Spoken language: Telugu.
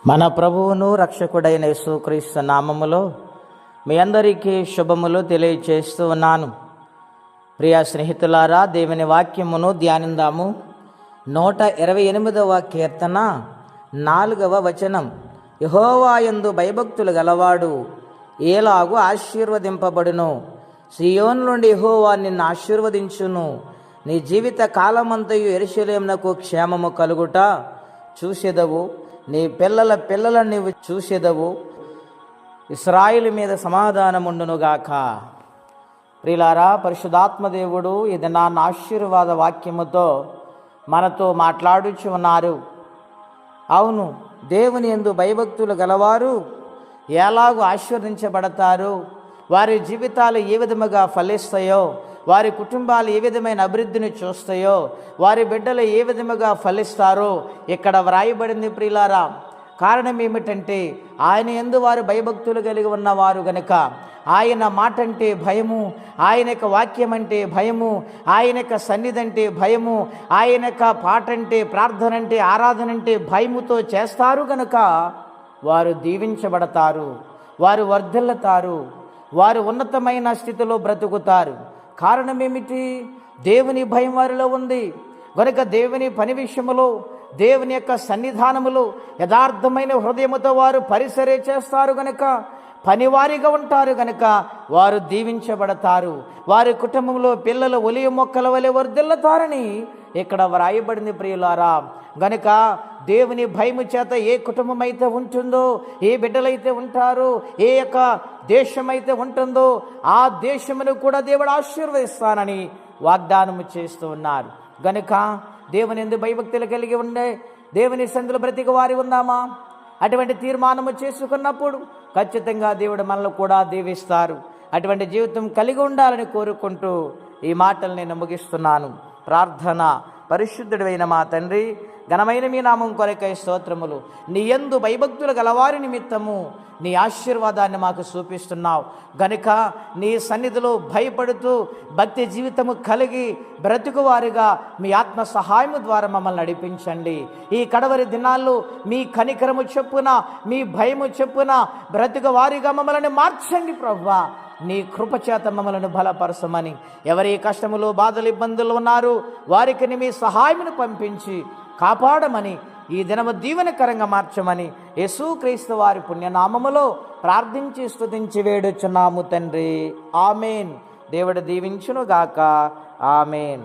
మన ప్రభువును రక్షకుడైన యేసుక్రీస్తు నామములో మీ అందరికీ శుభములు తెలియచేస్తూ ఉన్నాను. ప్రియ స్నేహితులారా, దేవుని వాక్యమును ధ్యానిందాము. 128వ కీర్తన 4వ వచనం. యెహోవా యందు భయభక్తులు గలవాడు ఏలాగు ఆశీర్వదింపబడును. సియోను నుండి యెహోవా నిన్ను ఆశీర్వదించును. నీ జీవిత కాలమంతయు యెరూషలేమునకు క్షేమము కలుగుట చూసెదవు. నీ పిల్లల పిల్లలను నీవు చూసెదవు. ఇశ్రాయేలు మీద సమాధానముండునుగాక. ప్రియులారా, పరిశుద్ధాత్మదేవుడు ఇది నా ఆశీర్వాద వాక్యముతో మనతో మాట్లాడుచు ఉన్నారు. అవును, దేవుని యందు భయభక్తులు గలవారు ఎలాగూ ఆశీర్వదించబడతారు, వారి జీవితాలు ఏ విధముగా ఫలిస్తాయో, వారి కుటుంబాలు ఏ విధమైన అభివృద్ధిని చూస్తాయో, వారి బిడ్డలు ఏ విధముగా ఫలిస్తారో ఇక్కడ వ్రాయబడింది. ప్రియులారా, కారణం ఏమిటంటే ఆయన యందు వారు భయభక్తులు కలిగి ఉన్నవారు గనుక ఆయన మాట అంటే భయము, ఆయన యొక్క వాక్యం అంటే భయము, ఆయన యొక్క సన్నిధి అంటే భయము, ఆయన యొక్క పాట అంటే, ప్రార్థన అంటే, ఆరాధన అంటే భయముతో చేస్తారు గనుక వారు దీవించబడతారు, వారు వర్ధిల్లుతారు, వారు ఉన్నతమైన స్థితిలో బ్రతుకుతారు. కారణం ఏమిటి? దేవుని భయం వారిలో ఉంది గనుక దేవుని పని విషయములో, దేవుని యొక్క సన్నిధానములో యథార్థమైన హృదయముతో వారు పరిసరే చేస్తారు గనుక, పనివారిగా ఉంటారు గనుక వారు దీవించబడతారు. వారి కుటుంబంలో పిల్లలు ఒలివ మొక్కల వలె వర్ధిల్లుతారని ఇక్కడ వ్రాయబడింది. ప్రియులారా, గనుక దేవుని భయము చేత ఏ కుటుంబం అయితే ఉంటుందో, ఏ బిడ్డలైతే ఉంటారో, ఏ యొక్క దేశం అయితే ఉంటుందో ఆ దేశమును కూడా దేవుడు ఆశీర్వదిస్తానని వాగ్దానము చేస్తూ ఉన్నారు. గనుక దేవుని యందు భయభక్తులు కలిగి ఉండే దేవుని సందులో బ్రతికి వారి ఉందామా? అటువంటి తీర్మానము చేసుకున్నప్పుడు ఖచ్చితంగా దేవుడు మనల్ని కూడా దీవిస్తారు. అటువంటి జీవితం కలిగి ఉండాలని కోరుకుంటూ ఈ మాటలు నేను ముగిస్తున్నాను. ప్రార్థన. పరిశుద్ధుడైన మా తండ్రి, ఘనమైన మీ నామం కొరకై స్తోత్రములు. నీ యందు భయభక్తులు గలవారి నిమిత్తము నీ ఆశీర్వాదాన్ని మాకు చూపిస్తున్నావు గనుక నీ సన్నిధిలో భయపడుతూ భక్తి జీవితము కలిగి బ్రతుకువారిగా మీ ఆత్మ సహాయము ద్వారా మమ్మల్ని నడిపించండి. ఈ కడవరి దినాల్లో మీ కనికరము చొప్పున, మీ భయము చొప్పున బ్రతుకువారిగా మమ్మల్ని మార్చండి ప్రభువా. నీ కృపచేత మమ్మలను బలపరచమని, ఎవరి కష్టములు, బాధలు, ఇబ్బందులు ఉన్నారు వారికి మీ సహాయమును పంపించి కాపాడమని, ఈ దినము దీవెనకరంగా మార్చమని యేసుక్రీస్తు వారి పుణ్యనామములో ప్రార్థించి స్తుతించి వేడుచున్నాము తండ్రి. ఆమెన్. దేవుడు దీవించునుగాక. ఆమెన్.